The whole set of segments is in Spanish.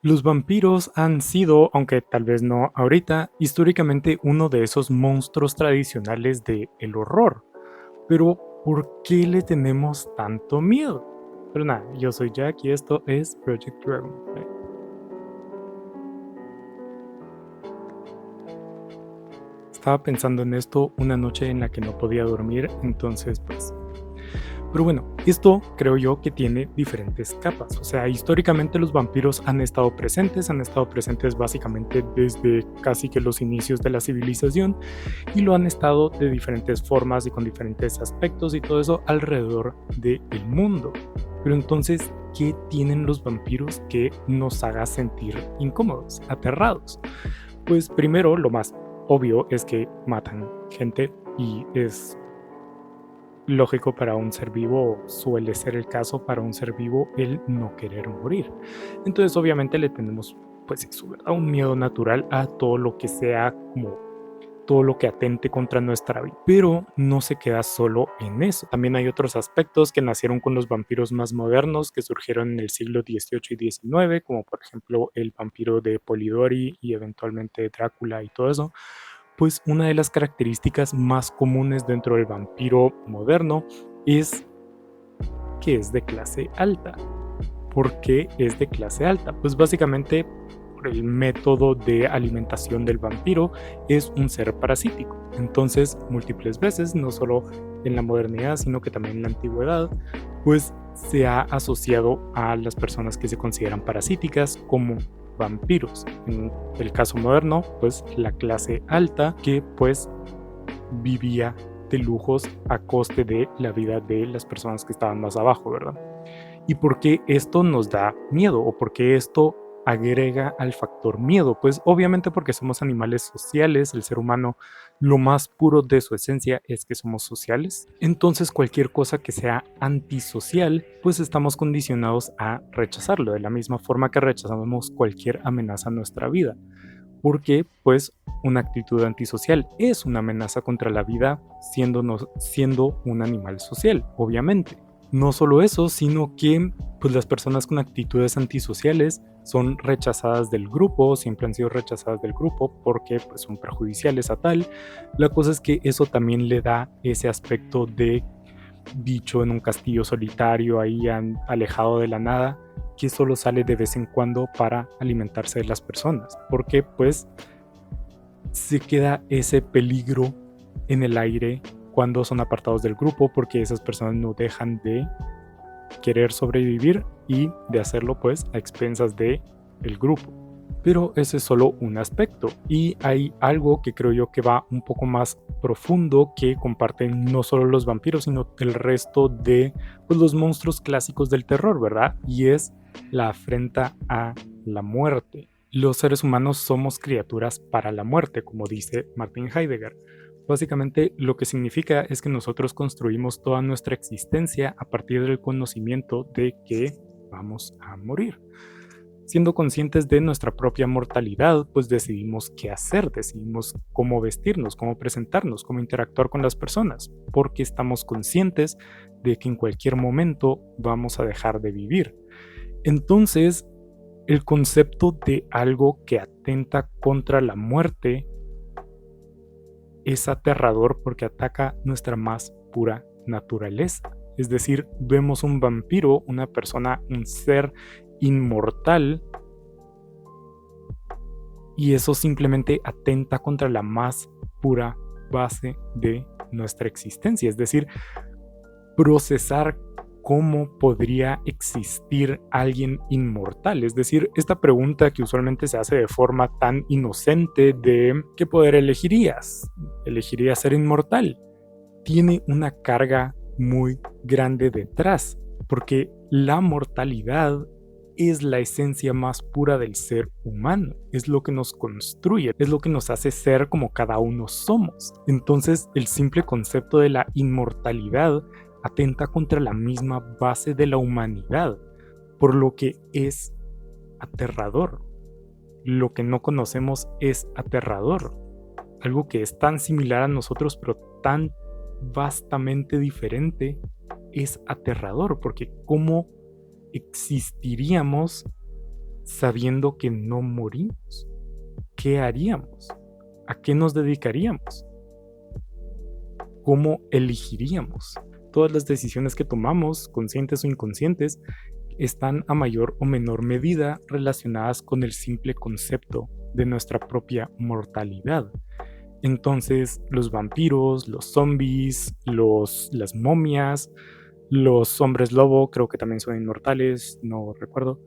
Los vampiros han sido, aunque tal vez no ahorita, históricamente uno de esos monstruos tradicionales del horror. Pero, ¿por qué le tenemos tanto miedo? Pero nada, yo soy Jack y esto es Project Dragonfly. Estaba pensando en esto una noche en la que no podía dormir, entonces pues. Pero bueno, esto creo yo que tiene diferentes capas. O sea, históricamente los vampiros han estado presentes básicamente desde casi que los inicios de la civilización y lo han estado de diferentes formas y con diferentes aspectos y todo eso alrededor del mundo. Pero entonces, ¿qué tienen los vampiros que nos haga sentir incómodos, aterrados? Pues primero, lo más obvio es que matan gente y es lógico para un ser vivo, o suele ser el caso para un ser vivo, el no querer morir. Entonces, obviamente le tenemos, pues eso, ¿verdad? Un miedo natural a todo lo que sea como todo lo que atente contra nuestra vida. Pero no se queda solo en eso. También hay otros aspectos que nacieron con los vampiros más modernos que surgieron en el siglo XVIII y XIX, como por ejemplo el vampiro de Polidori y eventualmente Drácula y todo eso. Pues una de las características más comunes dentro del vampiro moderno es que es de clase alta. ¿Por qué es de clase alta? Pues básicamente por el método de alimentación del vampiro es un ser parasítico. Entonces, múltiples veces, no solo en la modernidad, sino que también en la antigüedad, pues se ha asociado a las personas que se consideran parasíticas como vampiros. En el caso moderno, pues la clase alta que pues vivía de lujos a coste de la vida de las personas que estaban más abajo, ¿verdad? ¿Y por qué esto nos da miedo? ¿O por qué esto agrega al factor miedo? Pues obviamente porque somos animales sociales, el ser humano, lo más puro de su esencia es que somos sociales. Entonces cualquier cosa que sea antisocial, pues estamos condicionados a rechazarlo, de la misma forma que rechazamos cualquier amenaza a nuestra vida. Porque pues una actitud antisocial es una amenaza contra la vida siendo un animal social, obviamente. No solo eso, sino que pues las personas con actitudes antisociales son rechazadas del grupo, siempre han sido rechazadas del grupo porque pues son perjudiciales a tal. La cosa es que eso también le da ese aspecto de bicho en un castillo solitario ahí alejado de la nada que solo sale de vez en cuando para alimentarse de las personas, porque pues se queda ese peligro en el aire cuando son apartados del grupo porque esas personas no dejan de querer sobrevivir y de hacerlo pues a expensas de el grupo. Pero ese es solo un aspecto y hay algo que creo yo que va un poco más profundo que comparten no solo los vampiros sino el resto de pues, los monstruos clásicos del terror, ¿verdad? Y es la afrenta a la muerte. Los seres humanos somos criaturas para la muerte, como dice Martin Heidegger. Básicamente lo que significa es que nosotros construimos toda nuestra existencia a partir del conocimiento de que vamos a morir. Siendo conscientes de nuestra propia mortalidad, pues decidimos qué hacer, decidimos cómo vestirnos, cómo presentarnos, cómo interactuar con las personas, porque estamos conscientes de que en cualquier momento vamos a dejar de vivir. Entonces, el concepto de algo que atenta contra la muerte es aterrador porque ataca nuestra más pura naturaleza. Es decir, vemos un vampiro, una persona, un ser inmortal, y eso simplemente atenta contra la más pura base de nuestra existencia. Es decir, procesar cómo podría existir alguien inmortal. Es decir, esta pregunta que usualmente se hace de forma tan inocente de ¿qué poder elegirías? ¿Elegirías ser inmortal? Tiene una carga muy grande detrás, porque la mortalidad es la esencia más pura del ser humano, es lo que nos construye, es lo que nos hace ser como cada uno somos. Entonces, el simple concepto de la inmortalidad atenta contra la misma base de la humanidad, por lo que es aterrador. Lo que no conocemos es aterrador, algo que es tan similar a nosotros, pero tan vastamente diferente, es aterrador, porque ¿cómo existiríamos sabiendo que no morimos? ¿Qué haríamos? ¿A qué nos dedicaríamos? ¿Cómo elegiríamos? Todas las decisiones que tomamos, conscientes o inconscientes, están a mayor o menor medida relacionadas con el simple concepto de nuestra propia mortalidad. Entonces, los vampiros, los zombies, las momias, los hombres lobo, creo que también son inmortales, no recuerdo.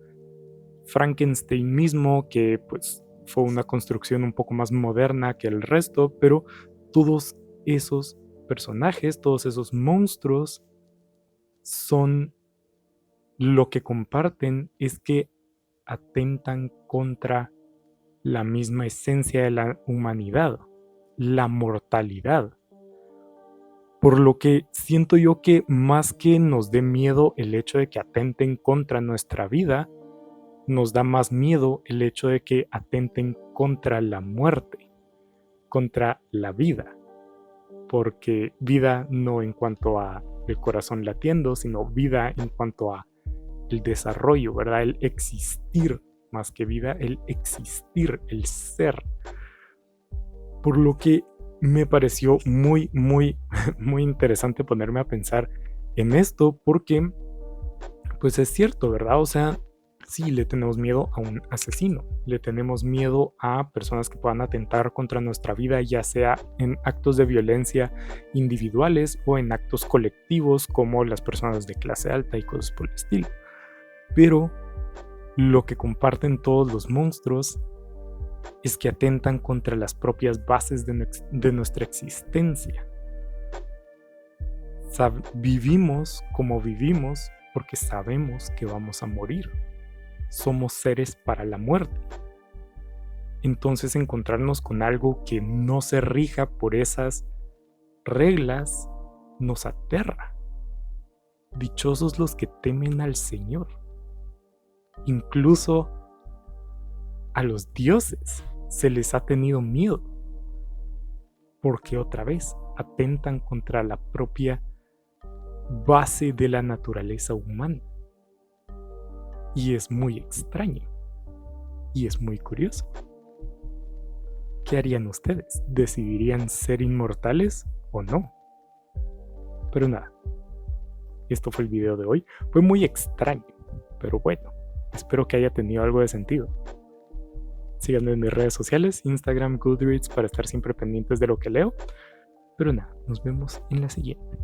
Frankenstein mismo, que pues fue una construcción un poco más moderna que el resto, pero todos esos personajes, todos esos monstruos son lo que comparten es que atentan contra la misma esencia de la humanidad, la mortalidad. Por lo que siento yo que más que nos dé miedo el hecho de que atenten contra nuestra vida, nos da más miedo el hecho de que atenten contra la muerte, contra la vida. Porque vida no en cuanto a el corazón latiendo, sino vida en cuanto a el desarrollo, ¿verdad? El existir, más que vida, el existir, el ser. Por lo que me pareció muy, muy, muy interesante ponerme a pensar en esto porque, pues es cierto, ¿verdad? O sea, sí, le tenemos miedo a un asesino, le tenemos miedo a personas que puedan atentar contra nuestra vida, ya sea en actos de violencia individuales o en actos colectivos como las personas de clase alta y cosas por el estilo. Pero lo que comparten todos los monstruos es que atentan contra las propias bases de nuestra existencia. Vivimos como vivimos porque sabemos que vamos a morir. Somos seres para la muerte. Entonces encontrarnos con algo que no se rija por esas reglas nos aterra. Dichosos los que temen al Señor. Incluso a los dioses se les ha tenido miedo, porque otra vez atentan contra la propia base de la naturaleza humana. Y es muy extraño, y es muy curioso. ¿Qué harían ustedes? ¿Decidirían ser inmortales o no? Pero nada, esto fue el video de hoy. Fue muy extraño, pero bueno, espero que haya tenido algo de sentido. Síganme en mis redes sociales, Instagram, Goodreads, para estar siempre pendientes de lo que leo. Pero nada, nos vemos en la siguiente.